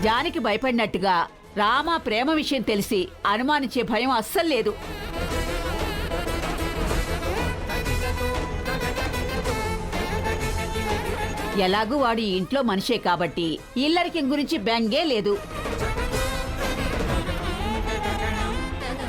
జానికి భయపడినట్టుగా రామ ప్రేమ విషయం తెలిసి అనుమానించే భయం అస్సలు లేదు. ఎలాగూ వాడు ఈ ఇంట్లో మనిషే కాబట్టి ఇల్లరికం గురించి బెంగే లేదు.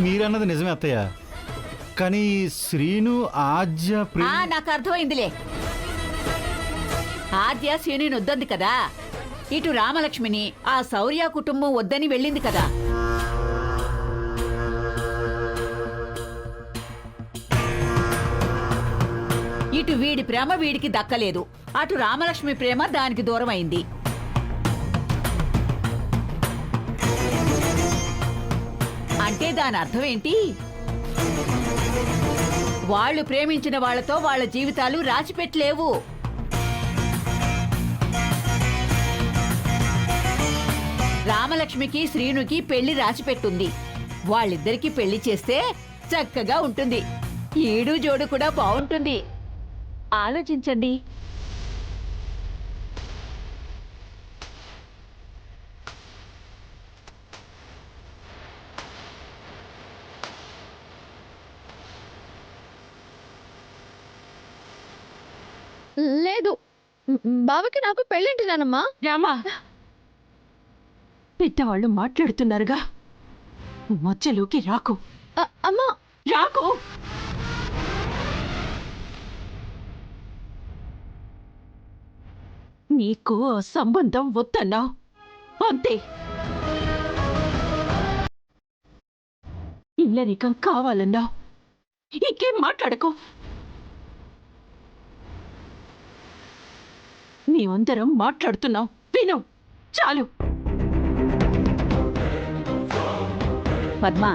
మీరన్నది నిజమే అత్తయ్య, కానీ శ్రీను ఆద్య నాకు అర్థమైందిలే. ఆద్య శ్రీనుని వద్దంది కదా, ఇటు రామలక్ష్మిని ఆ శౌర్య కుటుంబం వద్దని వెళ్ళింది కదా. ఇటు వీడి ప్రేమ వీడికి దక్కలేదు, అటు రామలక్ష్మి ప్రేమ దానికి దూరం అయింది. అంటే దాని అర్థం ఏంటి? వాళ్ళు ప్రేమించిన వాళ్లతో వాళ్ళ జీవితాలు రాచిపెట్టలేవు. రామలక్ష్మికి శ్రీనుకి పెళ్లి రాసిపెట్టుంది. వాళ్ళిద్దరికి పెళ్లి చేస్తే చక్కగా ఉంటుంది. ఈడు జోడు కూడా బాగుంటుంది. ఆలోచించండి. లేదు, బావకి నాకు పెళ్ళింటినానమ్మా. రామా, పెద్దవాళ్ళు మాట్లాడుతున్నారుగా, మధ్యలోకి రాకు. అమ్మా రాకు. నీకు ఆ సంబంధం వద్దన్నావు అంతే. ఇల్లరికం కావాలన్నావు, ఇంకేం మాట్లాడకు. మేమందరం మాట్లాడుతున్నాం, విను. చాలు. పద్మా,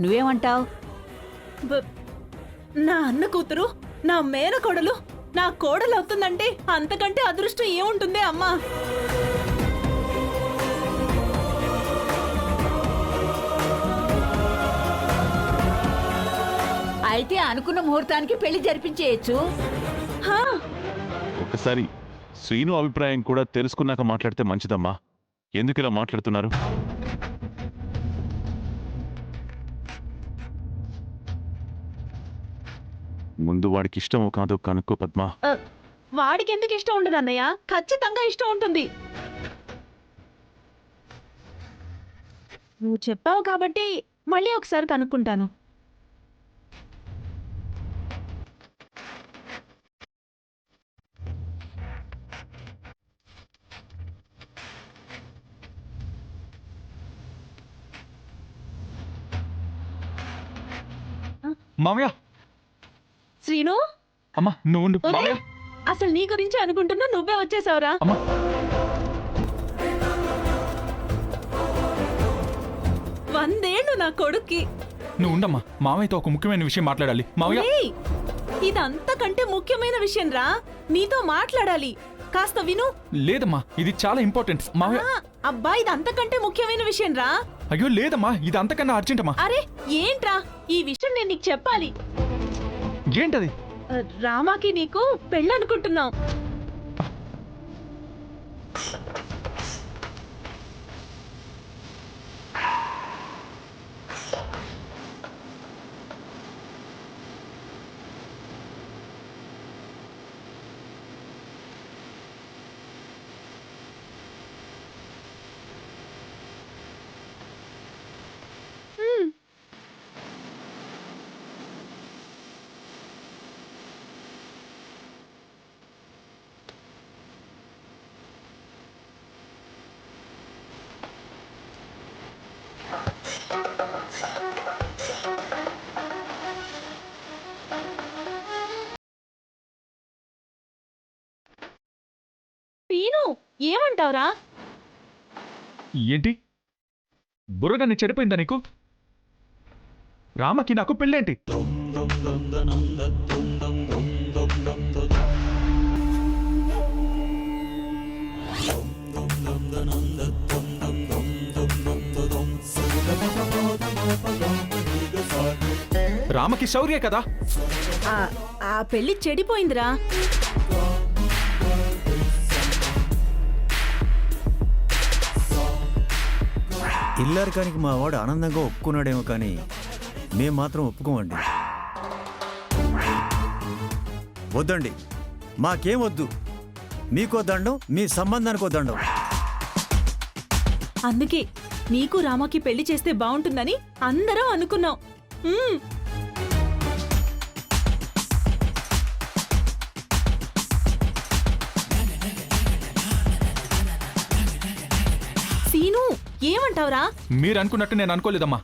నువ్వేమంటావు? నా అన్న కూతురు, నా మేనకోడలు నా కోడలు అవుతుందంటే అంతకంటే అదృష్టం ఏముంటుందే అమ్మా. అయితే అనుకున్న ముహూర్తానికి పెళ్లి జరిపించేయచ్చు. ఒకసారి శ్రీను అభిప్రాయం కూడా తెలుసుకున్నాక మాట్లాడితే మంచిదమ్మా. ఎందుకు ఇలా మాట్లాడుతున్నారు? ముందు వాడికి ఇష్టమో కాదో కనుక్కో పద్మా. వాడికి ఎందుకు ఇష్టం ఉండదు అన్నయ్య? ఖచ్చితంగా ఇష్టం ఉంటుంది. నువ్వు చెప్పావు కాబట్టి మళ్ళీ ఒకసారి కనుక్కుంటాను. మామయ్య. శ్రీను, అమ్మా నువ్వు ఉండు. అసలు నీ గురించి అనుకుంటున్నా, నువ్వే వచ్చేసావురా. అమ్మా వందేళ్ళు నా కొడుక్కి. నువ్వు ఉండమ్మా, మామయ్యతో ఒక ముఖ్యమైన విషయం మాట్లాడాలి. మామయ్య, ఇదంతకంటే ముఖ్యమైన విషయం రా, నీతో మాట్లాడాలి. కాస్త విను. లేదమ్మా, ఇది చాలా ఇంపార్టెంట్. మామయ్య. అబ్బా, ఇది అంతకంటే ముఖ్యమైన విషయం రా. అయ్యో లేదమ్మా, ఇది అంతకన్నా అర్జెంట్ అమ్మా. అరే ఏంట్రా, ఈ విషయం నేను నీకు చెప్పాలి. ఏంటది? రామాకి నీకు పెళ్ళనుకుంటున్నాం. ఏమంటావురా? ఏంటి బుర్రగాన్ని చెడిపోయిందా నీకు? రామకి నాకు పెళ్ళేంటి? రామకి శౌర్య కదా. ఆ పెళ్లి చెడిపోయిందిరా. ఇల్లరికానికి మా వాడు ఆనందంగా ఒప్పుకున్నాడేమో కానీ మేం మాత్రం ఒప్పుకోమండి. వద్దండి, మాకేం వద్దు. మీకో దండం, మీ సంబంధానికో దండం. అందుకే నీకు రామాకి పెళ్లి చేస్తే బాగుంటుందని అందరం అనుకున్నాం. మ్మ్. సీను ఏమంటావురా? మీరు అనుకున్నట్టు నేను అనుకోలేదమ్మా.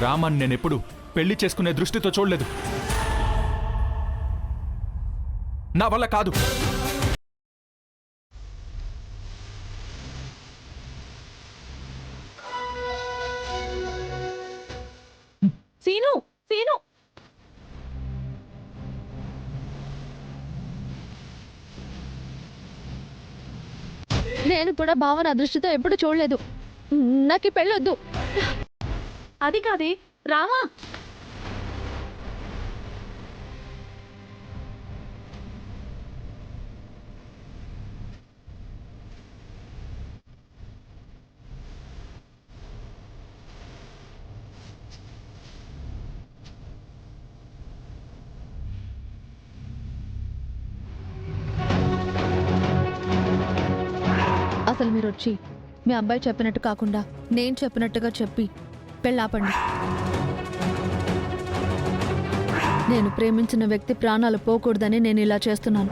రామాన్ని నేను ఎప్పుడు పెళ్లి చేసుకునే దృష్టితో చూడలేదు. నా వల్ల కాదు. సీను సీను నేను కూడా బావని అదృష్టితో ఎప్పుడు చూడలేదు. నాకు ఈ పెళ్ళొద్దు. అది కాదే రామా. అసలు మీరు వచ్చి మీ అబ్బాయి చెప్పినట్టు కాకుండా నేను చెప్పినట్టుగా చెప్పి పెళ్ళాపండి. నేను ప్రేమించిన వ్యక్తి ప్రాణాలు పోకూడదని నేను ఇలా చేస్తున్నాను.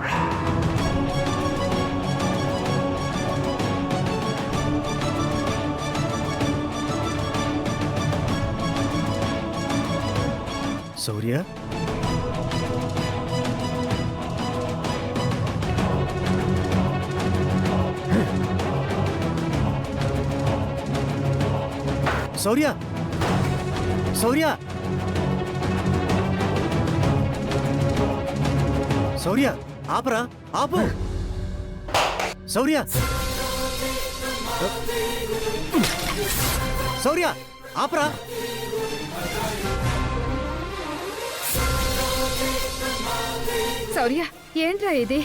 శౌర్య, శౌర్య, శౌర్య, శౌర్య, ఆపరా, ఆపు. శౌర్య, శౌర్య, ఆపరా. శౌర్య, ఏంట్రా ఇది?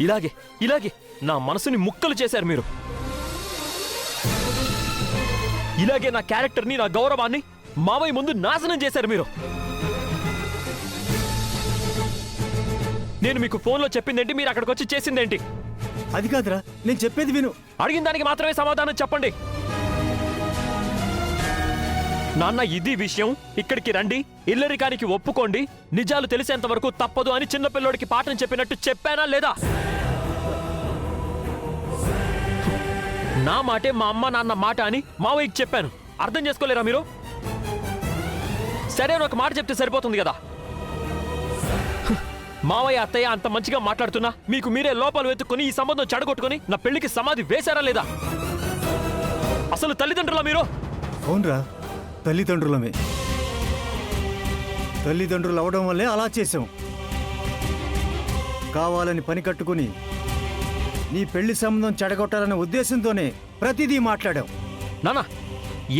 ఇలాగే ఇలాగే నా మనసుని ముక్కలు చేశారు మీరు. ఇలాగే నా క్యారెక్టర్ని, నా గౌరవాన్ని మావయ్య ముందు నాశనం చేశారు మీరు. నేను మీకు ఫోన్లో చెప్పిందేంటి, మీరు అక్కడికి వచ్చి చేసిందేంటి? అది కాదురా, నేను చెప్పేది విను. అడిగిన దానికి మాత్రమే సమాధానం చెప్పండి. నాన్న, ఇది విషయం. ఇక్కడికి రండి, ఇల్లరికానికి ఒప్పుకోండి, నిజాలు తెలిసేంత వరకు తప్పదు అని చిన్నపిల్లోడికి పాఠం చెప్పినట్టు చెప్పానా లేదా? నా మాటే మా అమ్మ నాన్న మాట అని మావయ్యకి చెప్పాను. అర్థం చేసుకోలేరా మీరు? సరే, ఒక మాట చెప్తే సరిపోతుంది కదా. మావయ్య అత్తయ్య అంత మంచిగా మాట్లాడుతున్నా మీకు మీరే లోపాలు వెతుక్కుని ఈ సంబంధం చెడగొట్టుకుని నా పెళ్లికి సమాధి వేశారా లేదా? అసలు తల్లిదండ్రులా మీరు? అవునరా, తల్లిదండ్రులమే. తల్లిదండ్రులు అవడం వల్లే అలా చేశాం. కావాలని పని కట్టుకుని నీ పెళ్లి సంబంధం చెడగొట్టాలనే ఉద్దేశంతోనే ప్రతిదీ మాట్లాడాం. నానా,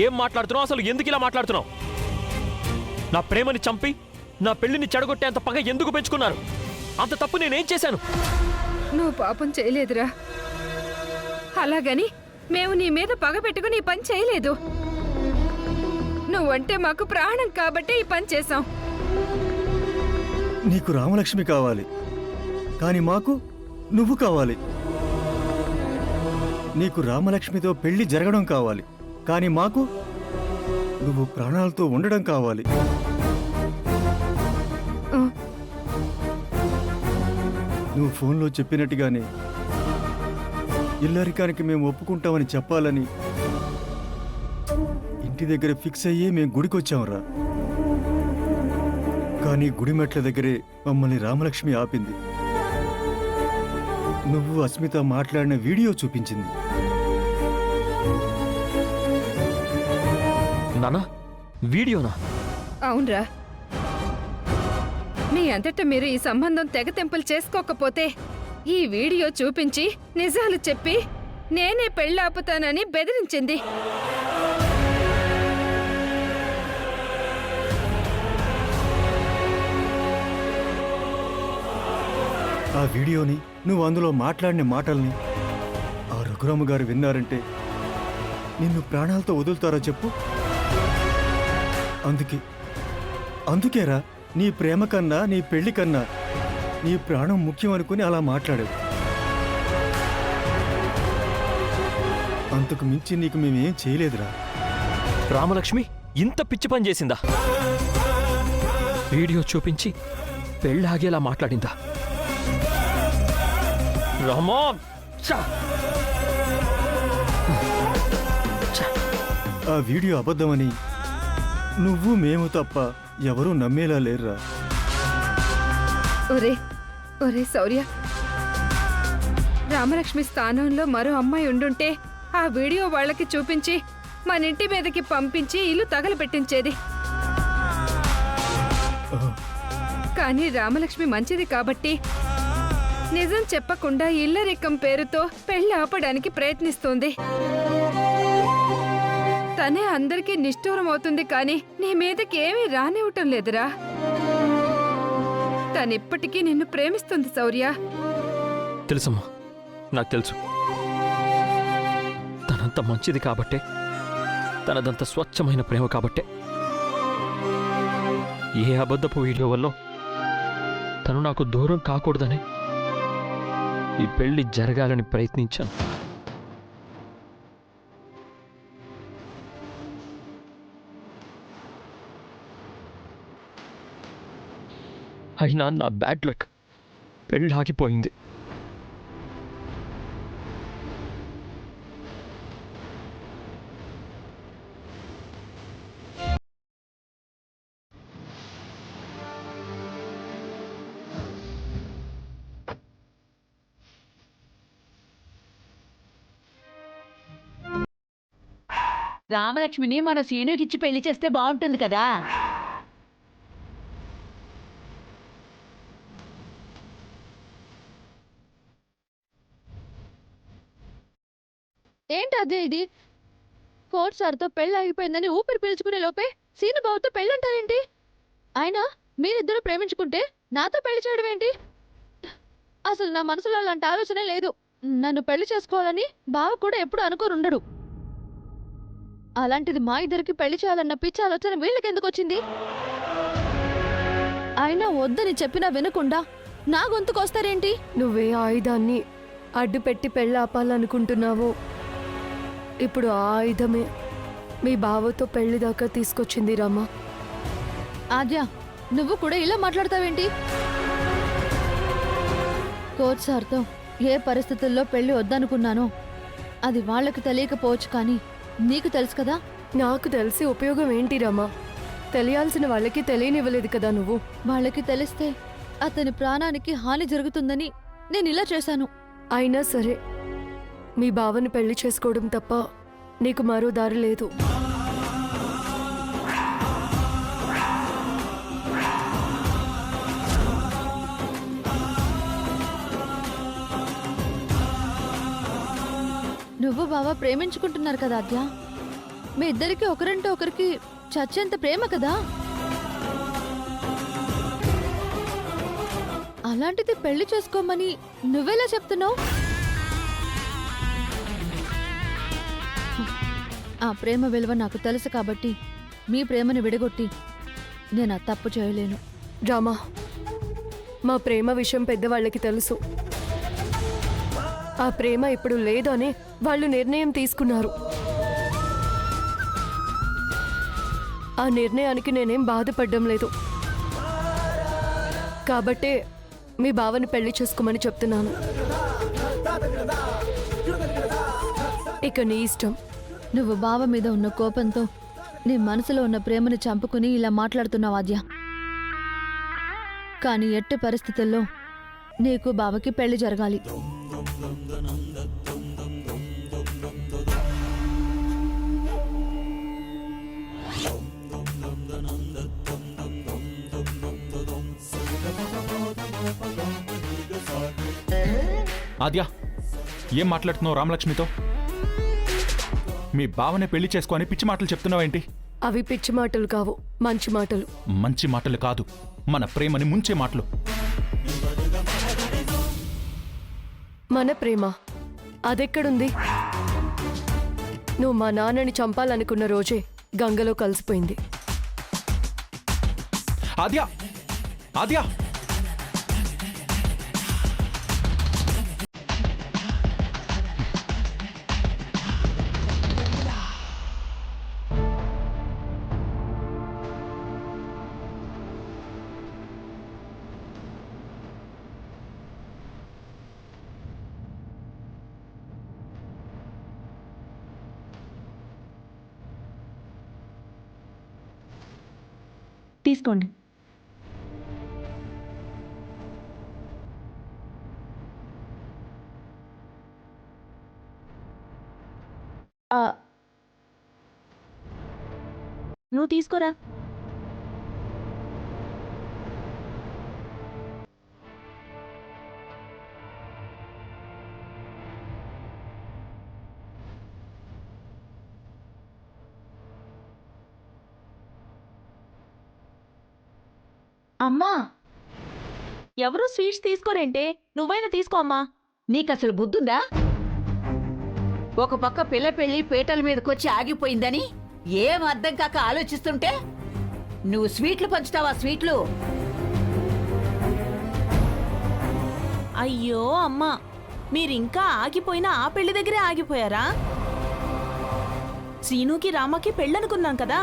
ఏం మాట్లాడుతున్నావు? అసలు ఎందుకు ఇలా మాట్లాడుతున్నావు? నా ప్రేమని చంపి నా పెళ్లిని చెడగొట్టేంత పగ ఎందుకు పెంచుకున్నారు? అంత తప్పు నేనేం చేశాను? నువ్వు పాపం చేయలేదురా. అలాగని మేము నీ మీద పగ పెట్టుకుని ఈ పని చేయలేదు. నువ్వంటే మాకు ప్రాణం కాబట్టి ఈ పని చేశాం. నీకు రామలక్ష్మి కావాలి, కానీ మాకు నువ్వు కావాలి. నీకు రామలక్ష్మితో పెళ్లి జరగడం కావాలి, కానీ మాకు నువ్వు ప్రాణాలతో ఉండడం కావాలి. నువ్వు ఫోన్లో చెప్పినట్టుగానే ఇల్లరికానికి మేము ఒప్పుకుంటామని చెప్పాలని ఇంటి దగ్గర ఫిక్స్ అయ్యే మేము గుడికొచ్చాంరా. కానీ గుడి మెట్ల దగ్గరే మమ్మల్ని రామలక్ష్మి ఆపింది. నువ్వు అస్మిత మాట్లాడిన వీడియో చూపించింది. నానా, వీడియోనా? అవునరా. మీ అంతటా మీరు ఈ సంబంధం తెగతెంపులు చేసుకోకపోతే ఈ వీడియో చూపించి నిజాలు చెప్పి నేనే పెళ్ళాపుతానని బెదిరించింది. ఆ వీడియోని నువ్వు అందులో మాట్లాడిన మాటల్ని ఆ రఘురామ గారు విన్నారంటే నిన్ను ప్రాణాలతో వదులుతారో చెప్పు. అందుకేరా నీ ప్రేమ కన్నా నీ పెళ్లి కన్నా నీ ప్రాణం ముఖ్యం అనుకుని అలా మాట్లాడావు. అంతకు మించి నీకు మేమేం చేయలేదురా. రామలక్ష్మి ఇంత పిచ్చి పని చేసిందా? వీడియో చూపించి పెళ్ళాగేలా మాట్లాడిందా? రామా ఛ! ఆ వీడియో అబద్ధమని నువ్వు మేము తప్ప ఎవరూ నమ్మేలా లేరురా. ఒరే ఒరే శౌర్య, రామలక్ష్మి స్థానంలో మరో అమ్మాయి ఉండుంటే ఆ వీడియో వాళ్ళకి చూపించి మన ఇంటి మీదకి పంపించి ఇల్లు తగలబెట్టించేది. కానీ రామలక్ష్మి మంచిది కాబట్టి నిజం చెప్పకుండా ఇల్లరికం పేరుతో పెళ్లి ఆపడానికి ప్రయత్నిస్తోంది. తనే అందరికీ నిష్ఠూరం అవుతుంది కానీ నీ మీదకి ఏమీ రానివ్వటం లేదురా. తనిప్పటికీ నిన్ను ప్రేమిస్తుంది శౌర్య. తెలుసమ్మా, నాకు తెలుసు. తనంత మంచిది కాబట్టే, తనదంత స్వచ్ఛమైన ప్రేమ కాబట్టే ఏ అబద్ధపు వీడియో వల్ల తను నాకు దూరం కాకూడదని ఈ పెళ్లి జరగాలని ప్రయత్నించాను. అయినా నా బ్యాడ్ లక్, పెళ్ళి ఆగిపోయింది. రామలక్ష్మిని మన సీనుకిచ్చి పెళ్లి చేస్తే బాగుంటుంది కదా. ఏంటి అదే ఇది? కోర్ట్ సార్తో పెళ్ళి ఆగిపోయిందని ఊపిరి పీల్చుకునే లోపే సీను బాబుతో పెళ్ళంటారేంటి? అయినా మీరిద్దరూ ప్రేమించుకుంటే నాతో పెళ్లి చేయడం ఏంటి? అసలు నా మనసులో అలాంటి ఆలోచనే లేదు. నన్ను పెళ్లి చేసుకోవాలని బావ కూడా ఎప్పుడు అనుకోరుండడు. అలాంటిది మా ఇద్దరికి పెళ్లి చేయాలన్న పిచ్చి ఆలోచన వీళ్ళకెందుకు వచ్చింది? అయినా వద్దని చెప్పినా వినకుండా నా గొంతుకొస్తారేంటి? నువ్వే ఆయుధాన్ని అడ్డు పెట్టి పెళ్ళాపాలనుకుంటున్నావో ఇప్పుడు ఆ ఆయుధమే మీ బావతో పెళ్లి దాకా తీసుకొచ్చింది రామా. ఆద్య, నువ్వు కూడా ఇలా మాట్లాడతావేంటి? కోచ్ సార్తో ఏ పరిస్థితుల్లో పెళ్లి వద్దనుకున్నానో అది వాళ్ళకి తెలియకపోవచ్చు, కానీ నీకు తెలుసు కదా. నాకు తెలిసి ఉపయోగం ఏంటి రామా? తెలియాల్సిన వాళ్ళకి తెలియనివ్వలేదు కదా నువ్వు. వాళ్ళకి తెలిస్తే అతని ప్రాణానికి హాని జరుగుతుందని నేను ఇలా చేశాను. అయినా సరే మీ బావని పెళ్లి చేసుకోవడం తప్ప నీకు మరో దారి లేదు. నువ్వు బావ ప్రేమించుకుంటున్నారు కదా ఆద్య. మీ ఇద్దరికి ఒకరంటే ఒకరికి చచ్చేంత ప్రేమ కదా. అలాంటిది పెళ్లి చేసుకోమని నువ్వెలా చెప్తున్నావు? ఆ ప్రేమ విలువ నాకు తెలుసు కాబట్టి మీ ప్రేమను విడగొట్టి నేను ఆ తప్పు చేయలేను. రామా, మా ప్రేమ విషయం పెద్దవాళ్ళకి తెలుసు. ఆ ప్రేమ ఇప్పుడు లేదు అని వాళ్ళు నిర్ణయం తీసుకున్నారు. ఆ నిర్ణయానికి నేనేం బాధపడడం లేదు. కాబట్టే మీ బావని పెళ్లి చేసుకోమని చెప్తున్నాను. ఇక నీ ఇష్టం. నువ్వు బావ మీద ఉన్న కోపంతో నీ మనసులో ఉన్న ప్రేమను చంపుకుని ఇలా మాట్లాడుతున్నావు ఆద్య. కానీ ఎట్టి పరిస్థితుల్లో నీకు బావకి పెళ్లి జరగాలి. ఆద్య, ఏం మాట్లాడుతున్నావు రామలక్ష్మితో? మీ బావనే పెళ్లి చేసుకో అని పిచ్చి మాటలు చెప్తున్నావేంటి? అవి పిచ్చి మాటలు కావు, మంచి మాటలు. మంచి మాటలు కాదు, మన ప్రేమని ముంచే మాటలు. మన ప్రేమ అదెక్కడుంది? నువ్వు మా నాన్నని చంపాలనుకున్న రోజే గంగలో కలిసిపోయింది. ఆద్య ఆద్య తీసుకోండి. నువ్వు తీసుకోరా. అమ్మా, ఎవరు స్వీట్స్ తీసుకోరేంటే? నువ్వైనా తీసుకో అమ్మా. నీకసలు బుద్ధుందా? ఒక పక్క పిల్ల పెళ్లి పీటల మీదకొచ్చి ఆగిపోయిందని ఏం అర్థం కాక ఆలోచిస్తుంటే నువ్వు స్వీట్లు పంచుతావా? స్వీట్లు? అయ్యో అమ్మా, మీరింకా ఆగిపోయినా ఆ పెళ్లి దగ్గరే ఆగిపోయారా? శ్రీనుకి రామకి పెళ్ళనుకున్నాం కదా,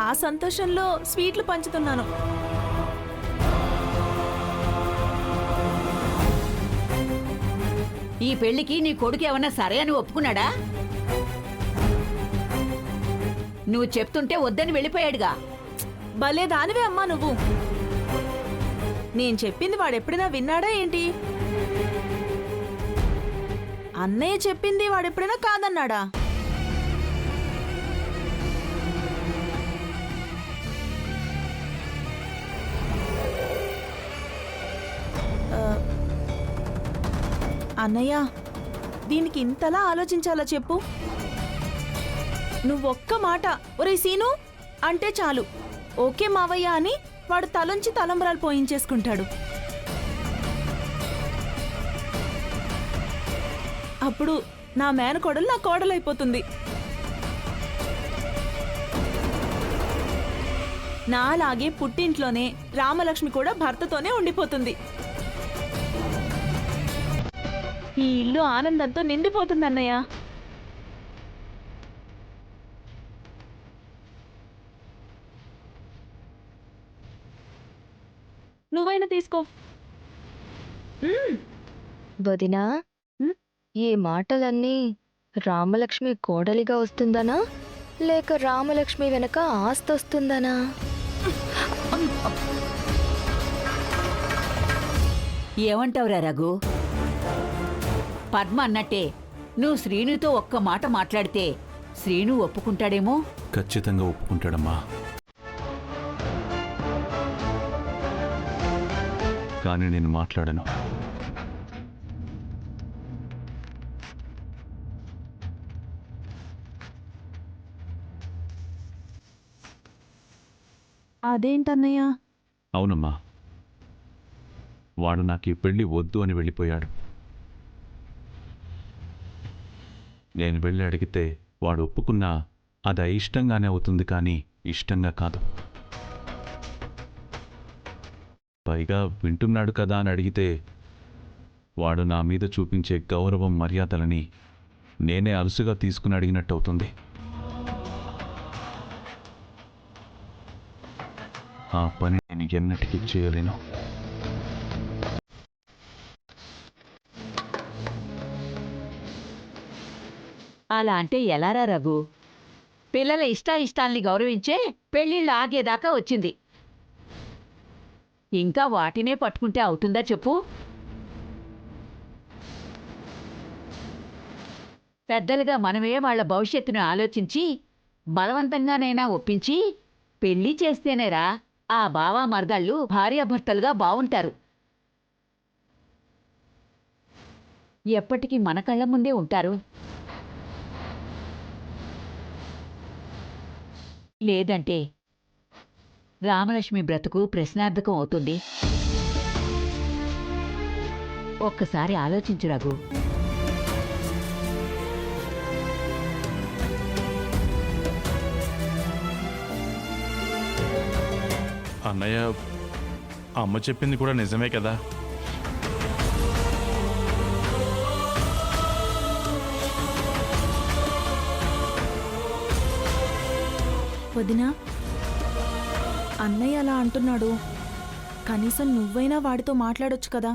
ఆ సంతోషంలో స్వీట్లు పంచుతున్నాను. ఈ పెళ్లికి నీ కొడుకు ఏమన్నా సరే అని ఒప్పుకున్నాడా? నువ్వు చెప్తుంటే వద్దని వెళ్ళిపోయాడుగా. భలే దానివే అమ్మా నువ్వు. నేను చెప్పింది వాడెప్పుడైనా విన్నాడా ఏంటి? అన్నయ్య చెప్పింది వాడెప్పుడైనా కాదన్నాడా? అన్నయ్య, దీనికి ఇంతలా ఆలోచించాలా చెప్పు? నువ్వొక్క మాట ఒరే సీను అంటే చాలు, ఓకే మావయ్య అని వాడు తలంచి తలంబరాలు పోయించేసుకుంటాడు. అప్పుడు నా మేనకోడలు నా కోడలైపోతుంది. నాలాగే పుట్టింట్లోనే రామలక్ష్మి కూడా భర్తతోనే ఉండిపోతుంది. ఈ ఇల్లు ఆనందంతో నిండిపోతుంది అన్నయ్య. నువ్వైనా తీసుకో. వదినా, ఈ మాటలన్నీ రామలక్ష్మి కోడలిగా వస్తుందనా లేక రామలక్ష్మి వెనక ఆస్తి వస్తుందనా? ఏమంటావురా రఘు? పద్మ అన్నట్టే నువ్వు శ్రీనుతో ఒక్క మాట మాట్లాడితే శ్రీను ఒప్పుకుంటాడేమో. ఖచ్చితంగా ఒప్పుకుంటాడమ్మా. కానీ నేను మాట్లాడను. అదేంటన్నయ్య? అవునమ్మా, వాడు నాకు ఈ పెళ్లి వద్దు అని వెళ్ళిపోయాడు. నేను వెళ్ళి అడిగితే వాడు ఒప్పుకున్నా అది అయిష్టంగానే అవుతుంది, కానీ ఇష్టంగా కాదు. పైగా వింటున్నాడు కదా అని అడిగితే వాడు నా మీద చూపించే గౌరవం మర్యాదలని నేనే అలుసుగా తీసుకుని అడిగినట్టు అవుతుంది. ఆ పని నేను ఎన్నటికీ చేయలేను. అలా అంటే ఎలారా రఘు? పిల్లల ఇష్టాయిష్టాల్ని గౌరవించే పెళ్ళిళ్ళు ఆగేదాకా వచ్చింది. ఇంకా వాటినే పట్టుకుంటే అవుతుందా చెప్పు? పెద్దలుగా మనమే వాళ్ల భవిష్యత్తును ఆలోచించి బలవంతంగానైనా ఒప్పించి పెళ్లి చేస్తేనేరా ఆ బావా మరదళ్ళు భార్యాభర్తలుగా బావుంటారు. ఎప్పటికీ మన కళ్ళ ముందే ఉంటారు. లేదంటే రామలక్ష్మి బ్రతుకు ప్రశ్నార్థకం అవుతుంది. ఒక్కసారి ఆలోచించు రఘు. అన్నయ్య, అమ్మ చెప్పింది కూడా నిజమే కదా. వదినా, అన్నయ్య అలా అంటున్నాడు, కనీసం నువ్వైనా వాడితో మాట్లాడొచ్చు కదా.